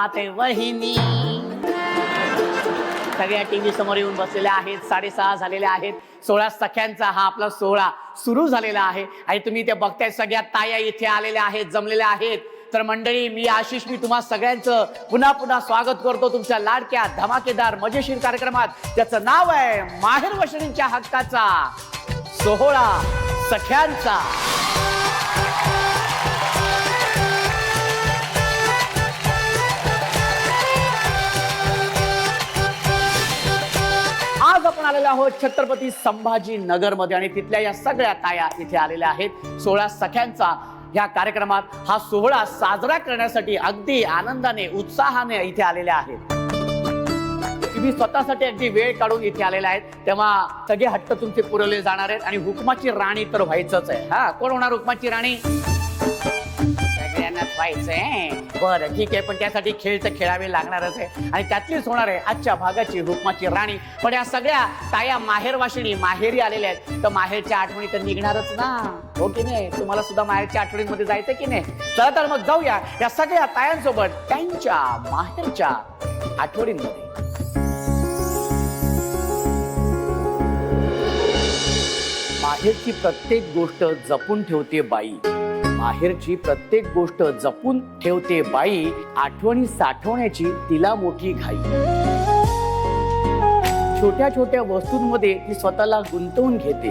आते वहिनी सगळ्या टीव्ही समोर येऊन बसलेल्या आहेत. 6:30 झालेले आहेत. 16 सख्यांचा हा आपला सोहळा सुरू झालेला आहे आणि तुम्ही ते बघताय सगळ्या ताया इथे आलेल्या आहेत, जमलेल्या आहेत. तर मंडळी, मी आशिष, मी तुम्हा सगळ्यांचं पुन्हा पुन्हा स्वागत करतो तुमच्या लाडक्या धमाकेदार मजेशीर कार्यक्रमात, ज्याचं नाव आहे माहेर वशणींच्या हक्काचा सोहळा सख्यांचा. आज आपण आलेलो आहोत छत्रपती संभाजी नगर मध्ये आणि तिथल्या या सगळ्या ताया इथे आलेल्या आहेत. 16 सख्यांचा या कार्यक्रमात हा सोहळा साजरा करण्यासाठी अगदी आनंदाने, उत्साहाने इथे आलेल्या आहेत. तुम्ही स्वतःसाठी अगदी वेळ काढून इथे आलेल्या आहेत, तेव्हा सगळे हट्ट तुमचे पुरवले जाणार आहेत आणि हुकमाची राणी तर व्हायचंच आहे. हा, कोण होणार हुकमाची राणी? सगळ्यांनाच व्हायचंय. बरं, ठीक आहे, पण त्यासाठी खेळ तर खेळावे लागणारच आहे आणि त्यातलीच होणार आहे आजच्या भागाची हुकमाची राणी. पण या सगळ्या ताया माहेरवाशिणी माहेरी आलेल्या आहेत, तर माहेरच्या आठवणी तर निघणारच ना, हो की नाही? तुम्हाला सुद्धा माहेरच्या आठवणींमध्ये जायचं की नाही? चला तर मग जाऊया या सगळ्या तायांसोबत त्यांच्या माहेरच्या आठवणींमध्ये. माहेरची प्रत्येक गोष्ट जपून ठेवते बाई, माहेरची प्रत्येक गोष्ट जपून ठेवते बाई, आठवणी साठवण्याची तिला मोठी घाई. छोट्या छोट्या वस्तूंमध्ये ती स्वतःला गुंतवून घेते,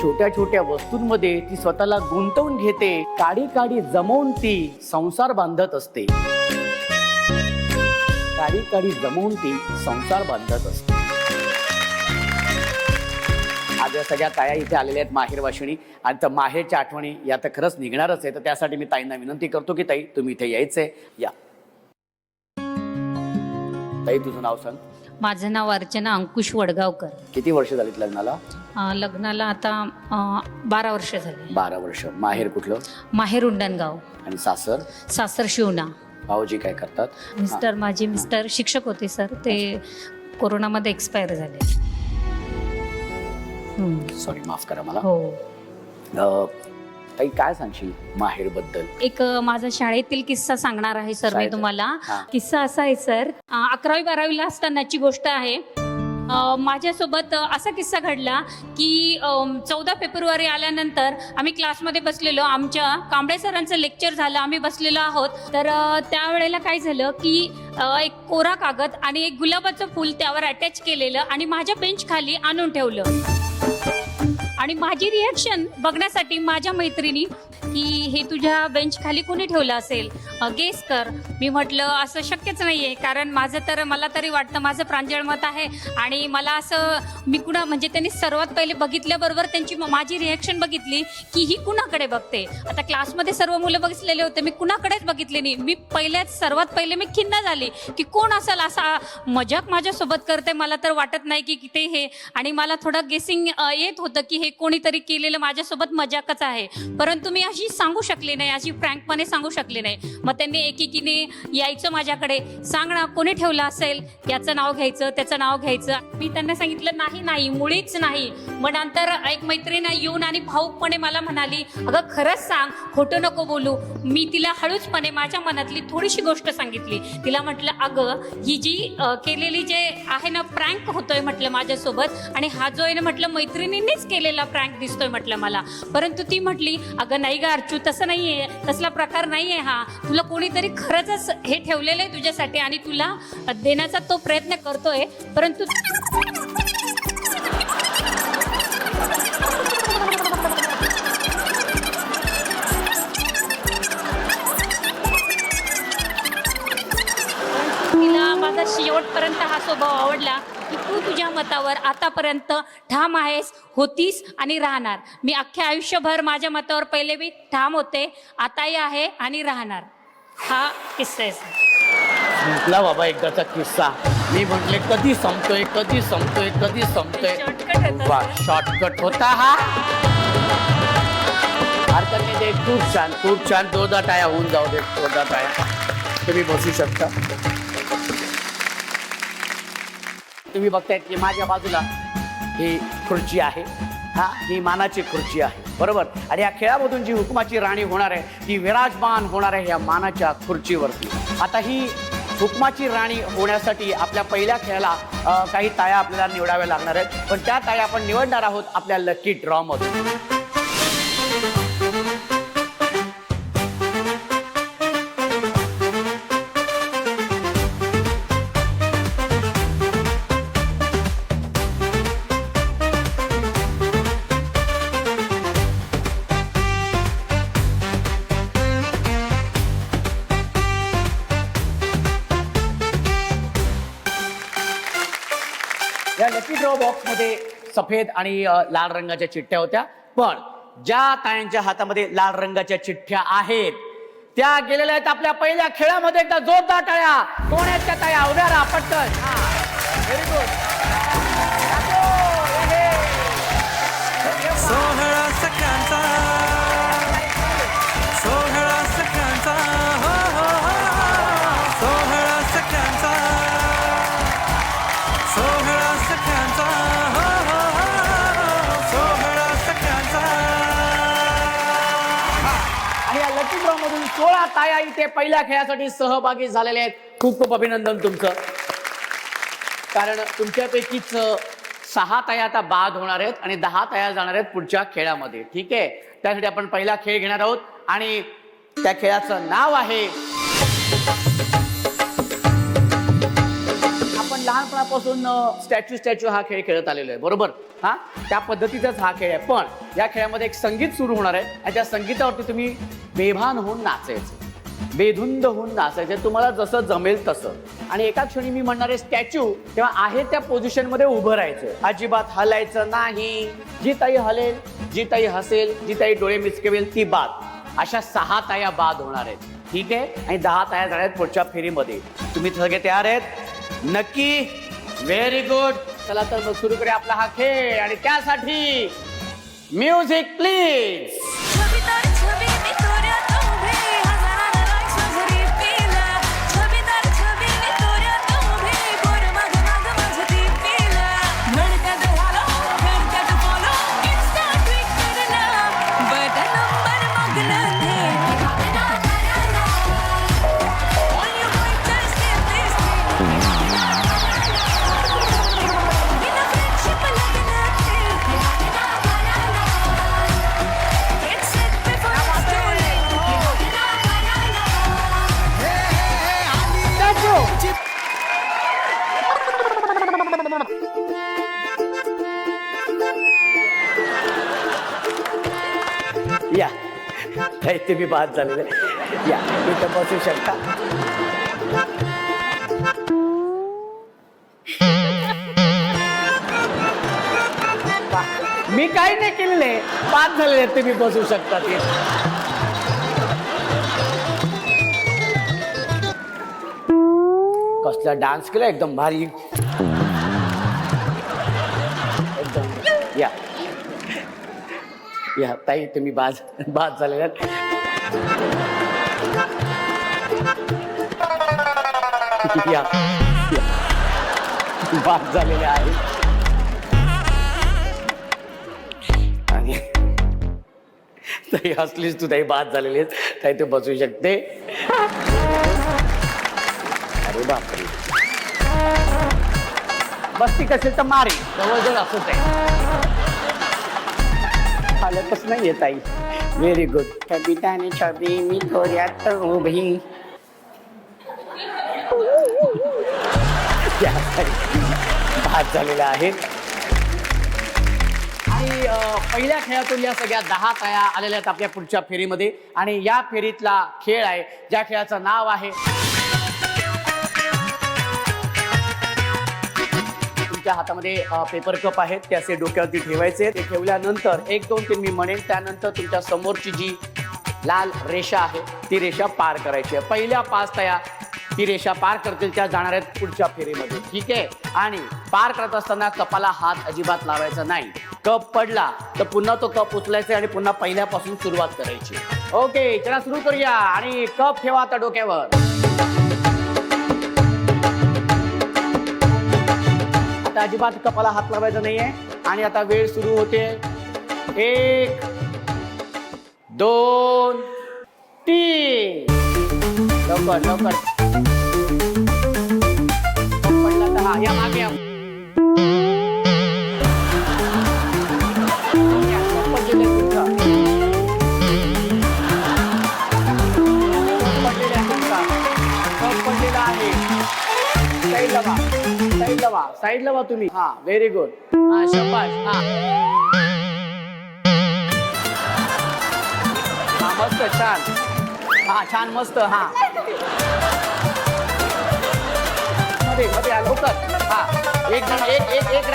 छोट्या छोट्या वस्तूंमध्ये ती स्वतःला गुंतवून घेते, काडी काडी जमवून ती संसार बांधत असते, काडी काडी जमवून ती संसार बांधत असते. आज या सगळ्या ताया इथे आलेल्या आहेत माहेरवाशिणी आणि तर माहेरच्या आठवणी या तर खरंच निघणारच आहे. तर त्यासाठी मी ताईंना विनंती करतो की ताई, तुम्ही इथे यायचंय. या ताई, तुझं नाव सांग. माझं नाव अर्चना अंकुश वडगावकर. किती वर्ष झालीत लग्नाला? लग्नाला आता 12 वर्ष झाली. 12 वर्ष. माहेर कुठलं? माहेर उंडणगाव. आणि सासर? सासर शिवना. भाऊजी काय करतात? माझे मिस्टर शिक्षक होते सर, ते कोरोनामध्ये एक्सपायर झाले. सॉरी, माफ करा मला. हो. ताई, काय सांगशील माहेर बद्दल? एक माझा शाळेतील किस्सा सांगणार आहे सर मी तुम्हाला. हा. किस्सा असा आहे सर, 11वी-12वीला असतानाची गोष्ट आहे. माझ्यासोबत असा किस्सा घडला की 14 फेब्रुवारी आल्यानंतर आम्ही क्लासमध्ये बसलेलो, आमच्या कांबळे सरांचं लेक्चर झालं, आम्ही बसलेलो आहोत. तर त्यावेळेला काय झालं की एक कोरा कागद आणि एक गुलाबाचं फूल त्यावर अटॅच केलेलं आणि माझ्या बेंच खाली आणून ठेवलं आणि माझी रिॲक्शन बघण्यासाठी माझ्या मैत्रिणी की हे तुझ्या बेंच खाली कोणी ठेवलं असेल, गेस कर. मी म्हटलं असं शक्यच नाहीये, कारण मला तरी वाटतं, माझं प्रांजळ मत आहे आणि मला असं मी म्हणजे त्यांनी सर्वात पहिले बघितल्याबरोबर त्यांची माझी रिॲक्शन बघितली की ही कुणाकडे बघते. आता क्लासमध्ये सर्व मुलं बघितलेले होते, मी कुणाकडेच बघितले नाही. मी सर्वात पहिले मी खिन्न झाली की कोण असेल असा मजाक माझ्यासोबत करते. मला तर वाटत नाही की ते हे, आणि मला थोडं गेसिंग येत होतं की हे कोणीतरी केलेलं माझ्यासोबत मजाकच आहे, परंतु मी अशी सांगू शकले नाही, अशी फ्रँकपणे सांगू शकले नाही. मग त्यांनी एकेकीने यायचं माझ्याकडे, सांग ना कोणी ठेवलं असेल, याचं नाव घ्यायचं, त्याचं नाव घ्यायचं. मी त्यांना सांगितलं नाही, मुळीच नाही. मग नंतर एक मैत्रीण येऊन आणि भाऊकपणे मला म्हणाली, अगं खरंच सांग, खोटं नको बोलू. मी तिला हळूचपणे माझ्या मनातली थोडीशी गोष्ट सांगितली. तिला म्हटलं, अगं ही जी केलेली जे आहे ना प्रँक होतोय म्हटलं माझ्यासोबत, आणि हा जो आहे ना म्हटलं मैत्रिणींनीच केलेला प्रँक दिसतोय म्हटलं मला. परंतु ती म्हटली, अगं नाही ग अर्चू, तसं नाहीये, तसला प्रकार नाहीये हा, तुला कोणीतरी खरंच हे ठेवलेलं आहे तुझ्यासाठी आणि तुला देण्याचा तो प्रयत्न करतोय. परंतु तिला माझा शेवटपर्यंत हा स्वभाव आवडला की तू तुझ्या मतावर आतापर्यंत ठाम आहेस, होतीस आणि राहणार. मी अख्ख्या आयुष्यभर माझ्या मतावर पहिले बी ठाम होते, आताही आहे आणि राहणार. हा किस्सा आहे. म्हटला बाबा एकदाचा किस्सा. मी म्हटले कधी संपतोय, कधी संपतोय, कधी संपतोय. शॉर्टकट होता हा. हरकत नाही, ते खूप छान, खूप छान. 2 टाया होऊन जाऊ दे, 2 टाया. तुम्ही बसू शकता. तुम्ही बघतायत की माझ्या बाजूला ही खुर्ची आहे, हा ही मानाची खुर्ची आहे, बरोबर. आणि या खेळामधून जी हुकुमाची राणी होणार आहे ती विराजमान होणार आहे या मानाच्या खुर्चीवरती. आता ही हुकमाची राणी होण्यासाठी आपल्या पहिल्या खेळाला काही ताया आपल्याला निवडाव्या लागणार आहेत, पण त्या ताया आपण निवडणार आहोत आपल्या लकी ड्रॉ मधून. या लकी ड्रॉ बॉक्स मध्ये सफेद आणि लाल रंगाच्या चिठ्ठ्या होत्या, पण ज्या तायांच्या हातामध्ये लाल रंगाच्या चिठ्ठ्या आहेत त्या गेलेल्या आहेत आपल्या पहिल्या खेळामध्ये. एकदा जोरदार टाळ्या. कोण आहेत त्या ताया? उभ्या राहा पटकन. Very good. सोहळा सखांचा, सोहळा सखांचा, हो हो हो, सोहळा सखांचा, सोहळा सखांचा, हो हो हो, सोहळा सखांचा. आणि या लकी ड्रॉ मधून 16 ताया इथे पहिल्या खेळासाठी सहभागी झालेल्या आहेत. खूप खूप अभिनंदन तुमचं, कारण तुमच्यापैकीच 6 ताया आता बाद होणार आहेत आणि 10 ताया जाणार आहेत पुढच्या खेळामध्ये. ठीक आहे, त्यासाठी आपण पहिला खेळ घेणार आहोत आणि त्या खेळाचं नाव आहे, आपण लहानपणापासून स्टॅच्यू हा खेळ खेळत आलेलो आहे, बरोबर? हा, त्या पद्धतीचाच हा खेळ आहे, पण या खेळामध्ये एक संगीत सुरू होणार आहे आणि त्या संगीतावरती तुम्ही बेभान होऊन नाचायचं, बेधुंद होऊन नाचायचं, तुम्हाला जसं जमेल तसं. आणि एका क्षणी मी म्हणणार आहे स्टॅच्यू, तेव्हा आहे त्या पोझिशन मध्ये उभं राहायचं, अजिबात हलायचं नाही. जी ताई हलेल, जी ताई हसेल, जी ताई डोळे मिचकेवेल ती बाद. अशा 6 ताया बाद होणार आहेत. ठीक आहे, आणि 10 ताया जाणार आहेत पुढच्या फेरीमध्ये. तुम्ही सगळे तयार आहेत? नक्की. Very good. चला तर मग सुरू करूया आपला हा खेळ, आणि त्यासाठी म्युझिक प्लीज. या, ते मी बाद झालेले. या, इथं बसू शकता. मी काही नाही केलेले, बाद झालेले, तुम्ही बसू शकता. ते कसला डान्स केला, एकदम भारी. एकदम. या या ताई, तुम्ही बाद झालेल्या. या, बाद झालेल्या आहेत. आणि ताई हसलीच तू, ताई बाद झालेली आहेत. ताई तू बसू शकते. अरे बापरे, बसती कसेल तर मारी, जवळजवळ असंच आहे. हालतच नाही येत आई. Very good. कविताने छबी मी थोड्यात उभी. भात झालेला आहे. आणि पहिल्या खेळातून या सगळ्या 10 ताया आलेल्या आहेत आपल्या पुढच्या फेरीमध्ये, आणि या फेरीतला खेळ आहे ज्या खेळाचं नाव आहे, तुमच्या हातामध्ये पेपर कप आहेत, ते असे डोक्यावरती ठेवायचे. ते ठेवल्यानंतर 1 2 3 मी म्हणेन, त्यानंतर तुमच्या समोरची जी लाल रेषा आहे ती रेषा पार करायची आहे. पहिल्या 5 ताया ती रेषा पार करतील त्या जाणार आहेत पुढच्या फेरीमध्ये. ठीक आहे, आणि पार करत असताना कपाला हात अजिबात लावायचा नाही. कप पडला तर पुन्हा तो कप उचलायचा आणि पुन्हा पहिल्यापासून सुरुवात करायची. ओके, चला सुरू करूया. आणि कप ठेवा आता डोक्यावर. आता अजिबात कपाला हात लावायचा नाहीये. आणि आता वेळ सुरू होते. 1 2 3. लवकर लवकर. हा या मागे या. या, पडलेलं आहे तुमचं. पडलेलं आहे तुमचं. पडलेलं आहे. साईडला वा, साईडला वा, साईडला वा तुम्ही. हा व्हेरी गुड. हा शाबाश. हा हा मस्त छान. हा छान मस्त. हा मध्ये मध्ये हा लवकर. हा एक जण एक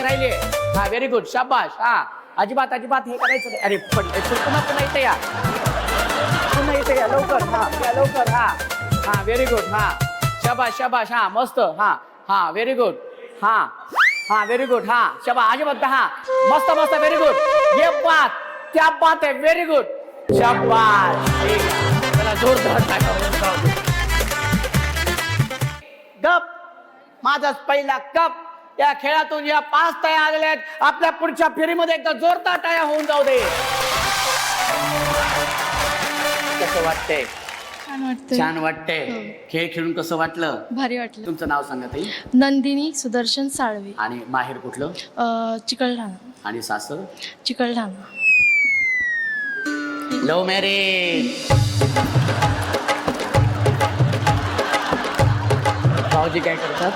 राहिले. हा व्हेरी गुड शाबाश. हा अजिबात हे करायचं नाही. अरे पुन्हा इथे या. पुन्हा इथे या लवकर. हा या लवकर. हा व्हेरी गुड. हा शाबाश. हा मस्त. हा व्हेरी गुड. हा व्हेरी गुड. हा शाबाश अजिबात. हा मस्त व्हेरी गुड. ये बात क्या बात है. व्हेरी गुड शाबाश. त्याला जोरदार टाका. गप माझाच पहिला कप. या खेळातून या 5 टाळ्या आलेल्या आहेत. आपल्या पुढच्या फेरीमध्ये एकदा जोरदार टाळ्या होऊन जाऊ दे. कसं वाटतंय. छान वाटतंय. खेळ खेळून कसं वाटलं. भारी वाटलं. तुमचं नाव सांगा ताई. नंदिनी सुदर्शन साळवे. आणि माहेर कुठलं. चिकलठाणा. आणि सासर. चिकलठाणा. Love marriage. भाऊजी काय करतात.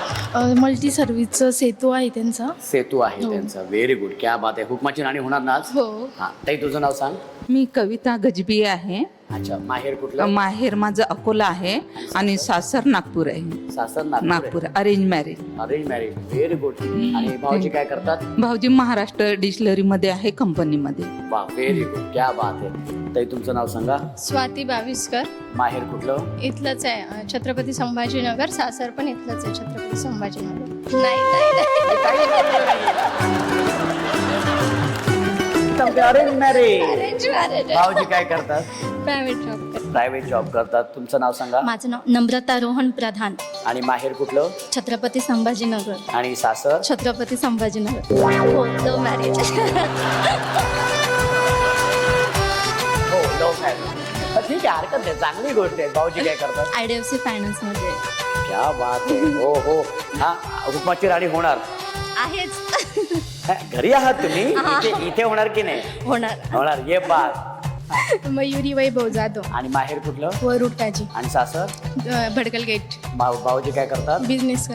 मल्टी सर्व्हिसचं सेतू आहे त्यांचा. सेतू आहे हो. त्यांचा. व्हेरी गुड क्या बात आहे. हुकमाची राणी होणार ना आज. हो. हा ताई तुझं नाव सांग. मी कविता गजबी आहे. अच्छा माहेर कुठलं. माहेर माझं अकोला आहे आणि सासर नागपूर आहे. सासर Nagpur. Arrange marriage. Arrange marriage. Very good. आणि भाऊजी काय करतात. भाऊजी महाराष्ट्र डिस्लरी मध्ये आहे कंपनीमध्ये. वा व्हेरी गुड क्या बात आहे. ताई तुमचं नाव सांगा. स्वाती बाविस्कर. माहेर कुठलं. इथलंच आहे. छत्रपती संभाजीनगर. सासर पण इथलंच आहे. छत्रपती संभाजीनगर. नाही अरेंज मॅरेज. Arrange marriage. भाऊजी काय करतात. Private job. प्रायव्हेट जॉब करतात. तुमचं नाव सांगा. माझं नाव नम्रता रोहन प्रधान. आणि माहेर कुठलं. छत्रपती संभाजीनगर. आणि सासर. छत्रपती संभाजीनगर. हो लव्ह मॅरेज. हो लव्ह मॅरेज. ठीक आहे हरकत नाही. चांगली गोष्ट आहे. भाऊजी काय करतात. IDFC फायनान्स मध्ये. क्या बात आहे. हो हा हुकमाची राणी होणार. आहेच. घरी आहात तुम्ही. इथे होणार की नाही. होणार. ये बात. मयुरी वैभव जाधव. आणि माहेर कुठलं. वरुटाची. आणि सासर. भडकल गेट. भाऊजी काय करतात. बिझनेस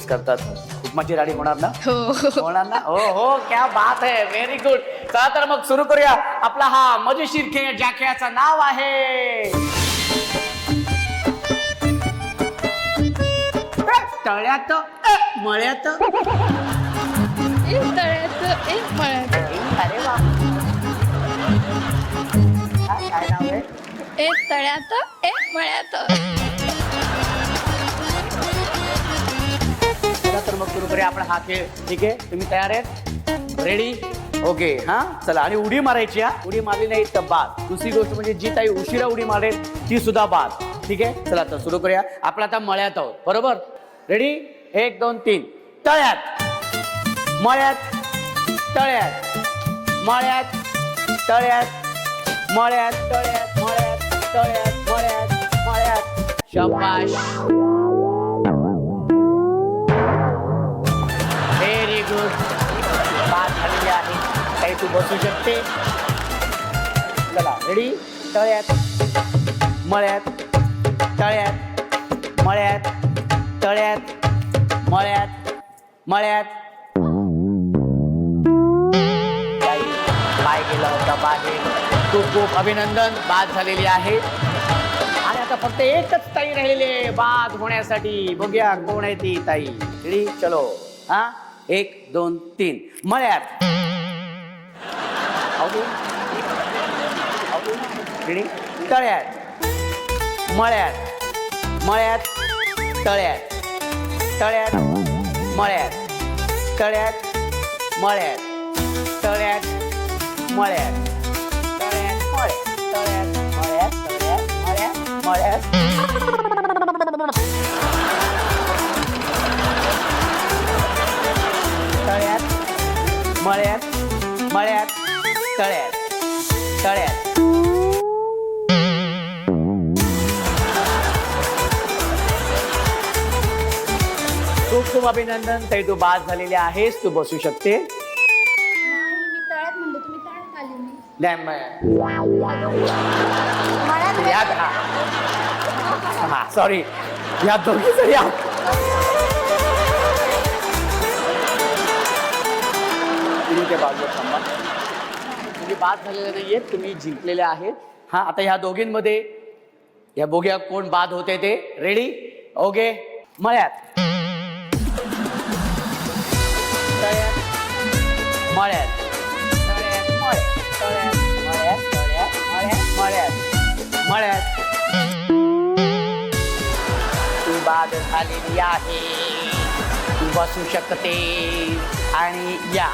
करतात. हुकमाची राणी होणार ना. हो. होणार ना. हो क्या बात आहे. Very good. चला तर मग सुरू करूया आपला हा मजेशीर खेळ ज्या खेळाचं नाव आहे तळ्यात मळ्यात. अरे वा. काय नाव आहे. तळ्यात मळ्यात. चला तर मग सुरू करूया आपण हा खेळ. ठीक आहे तुम्ही तयार आहेत. रेडी. ओके हा चला. आणि उडी मारायची. हा उडी मारली नाही तर बाद. दुसरी गोष्ट म्हणजे जी ताई उशिरा उडी मारेल ती सुद्धा बाद. ठीक आहे चला तर सुरू करूया. आपण आता मळ्यात आहोत बरोबर. रेडी 1 2 3. तळ्यात मळ्यात तळ्यात मळ्यात तळ्यात मळ्यात तळ्यात मळ्यात तळ्यात मळ्यात मळ्यात. शाबाश. Very good. बाद झालेली आहे. काही तू बसू शकते. चला रेडी. तळ्यात मळ्यात तळ्यात मळ्यात तळ्यात मळ्यात मळ्यात. पाय गेला होता बाहेर. खूप अभिनंदन. बाद झालेली आहे. आणि आता फक्त एकच ताई राहिलेली आहे बाद होण्यासाठी. बघूया कोण आहे ती ताई. रेडी चलो. हा 1 2 3. मळ्यात. रेडी. तळ्यात मळ्यात मळ्यात तळ्यात तळ्यात मळ्यात तळ्यात मळ्यात तळ्यात मळ्यात तळ्यात मळ्यात तळ्यात मळ्यात मळ्यात तळ्यात मळ्यात मळ्यात तळ्यात तळ्यात. खूप खूप अभिनंदन ताई, तू बाद झालेली आहेस, तू बसू शकते. मी तळ्यात म्हणतो, तुम्ही तळ्यात आले मी. नाही, यात हा सॉरी, या दोघी जरी तुम्ही ते बाजूला थांबा. तुम्ही बाद झालेले नाहीयेत, तुम्ही जिंकलेले आहेत. हा, आता ह्या दोघींमध्ये या बोग्या कोण बाद होते ते रेडी? ओके. मळ्यात मळ्यात मळ्यात तू बाद झालेली आहे, तू बसू शकते. आणि या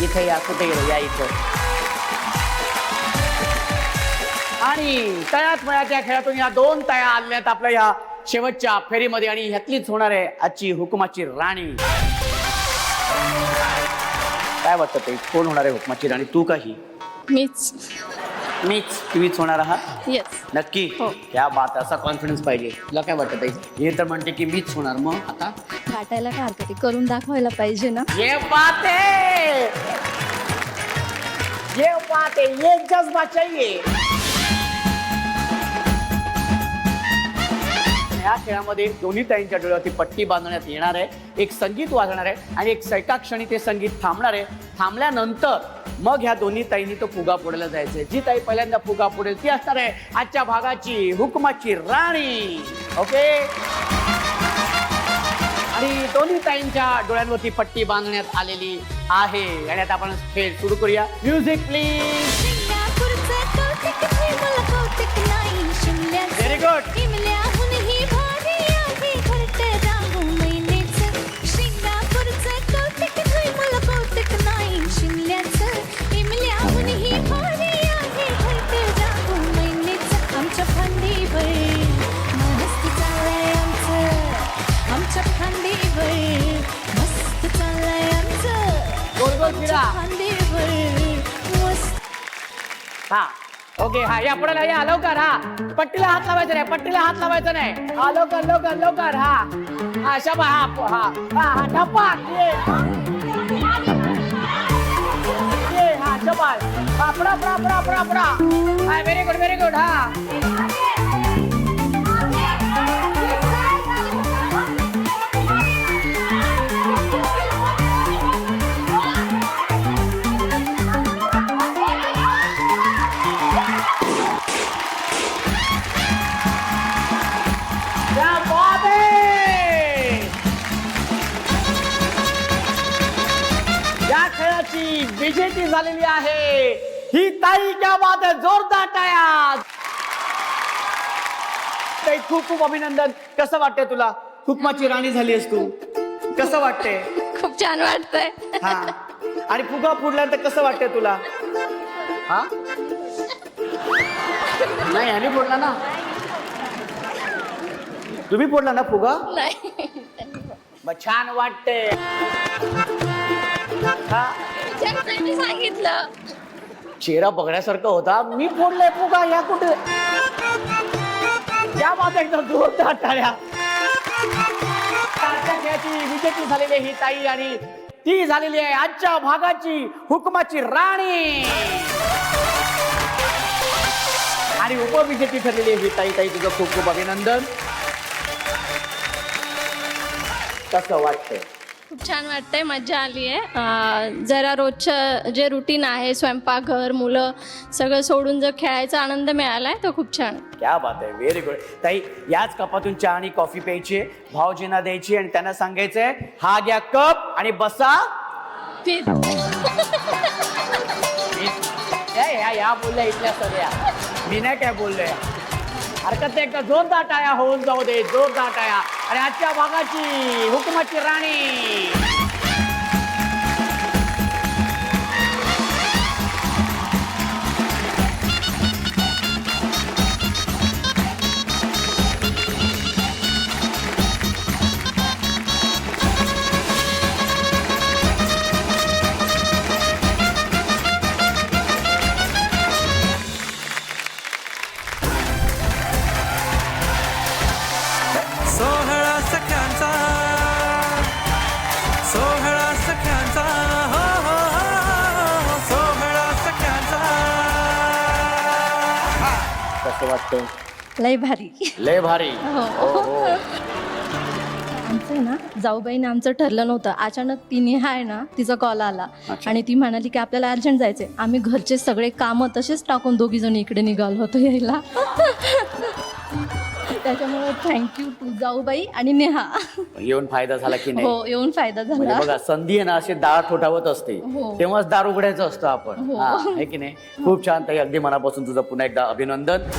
इथे, या कुठे गेलो, या इथं. आणि तळ्यात मळ्यात या खेळातून या 2 तळ्या आल्यात आपल्या या शेवटच्या फेरीमध्ये, आणि ह्यातलीच होणार आहे आजची हुकुमाची राणी. काय वाटतं ते, कोण होणार आहे हुकुमाची राणी? तू काही? मीच. तुम्हीच होणार आहात? येस. नक्की? हो. क्या बात, असा कॉन्फिडन्स पाहिजे. तुला काय वाटतं ताई? हे तर म्हणते की मीच होणार, मग आता गाठायला काय हरकत आहे, करून दाखवायला पाहिजे ना. ये बात है, ये बात है, ये जज्बा चाहिए. या खेळामध्ये दोन्ही ताईंच्या डोळ्यावरती पट्टी बांधण्यात येणार आहे. एक संगीत वाजणार आहे आणि एका क्षणी ते संगीत थांबणार आहे. थांबल्यानंतर मग ह्या दोन्ही ताईंनी तो फुगा फोडायला जायचंय. जी ताई पहिल्यांदा फुगा फोडेल ती असणार आहे आजच्या भागाची हुकुमाची राणी. ओके. आणि दोन्ही ताईंच्या डोळ्यांवरती पट्टी बांधण्यात आलेली आहे. आणि आता आपण खेळ सुरू करूया. Music please. Very good. हा, ओके. हा, या पुढे या, लवकर. हा, पट्टीला हात लावायचा नाही, पट्टीला हात लावायचा नाही. हा, लवकर लवकर लवकर. हा हा, शबा. हा हा हा, धपाक. ये हा, शबा. हा, पडा पडा पडा पडा पडा. हा, व्हेरी गुड व्हेरी गुड. हा, विजेती झालेली आहे ही ताई. क्या बात है, जोरदार टाळ्या. ताई, खूप खूप अभिनंदन. कसं वाटतंय तुला? हुकुमाची राणी झालीस तू. कसं वाटतंय? खूप छान वाटतंय. हा, आणि फुगा फुडल्यानंतर कसं वाटतंय तुला? हा, नाही, ह्याने फोडला ना. तुम्ही फोडला ना फुगा? नाही, मग छान वाटतंय. हा, सांगितलं. चेहरा बघण्यासारखा होता. मी फोडले फुगा, या कुठे? या बात, एकदम जोरदार टाळ्या. खेळाची विजेती झालेली ही ताई, आणि ती झालेली आहे आजच्या भागाची हुकुमाची राणी. आणि उपविजेती ठरलेली ही ताई. ताई, तुझं खूप खूप अभिनंदन. कसं वाटतंय? खूप छान वाटतंय, मजा आली आहे. जरा रोजचं जे रुटीन आहे, स्वयंपाकघर, मुलं सगळं सोडून जर खेळायचा आनंद मिळालाय तो खूप छान. क्या बात आहे, व्हेरी गुड. ताई, याच कपातून चहा आणि कॉफी प्यायची, भाऊजींना द्यायची आणि त्यांना सांगायचंय हा घ्या कप आणि बसा. या बोलल्या इथल्या सगळ्या, मी नाही काय बोललोय. हरकत नाही, एकदा जोरदार टाळ्या होऊन जाऊ दे, जोरदार टाळ्या. आणि आजच्या भागाची हुकुमाची राणी. सोहळा सख्यांचा कसं वाटतं? लय भारी. लय भारी. हो, हो. आमचं ना जाऊबाईने आमचं ठरलं नव्हतं, अचानक तिने आहे ना तिचा कॉल आला अच्छा. आणि ती म्हणाली की आपल्याला अर्जंट जायचंय. आम्ही घरचे सगळे कामं तसेच टाकून दोघी जण इकडे निघालो होतो यायला. त्याच्यामुळे थँक्यू टू जाऊबाई आणि नेहा. येऊन फायदा झाला की नाही? हो, येऊन फायदा म्हणजे झाला. बघा, संधी आहे ना अशी दार ठोठावत असते, हो. तेव्हाच दार उघडायचं असतं आपण. हो. हा, है की नाही? खूप छान ताई, अगदी मनापासून तुझं पुन्हा एकदा अभिनंदन.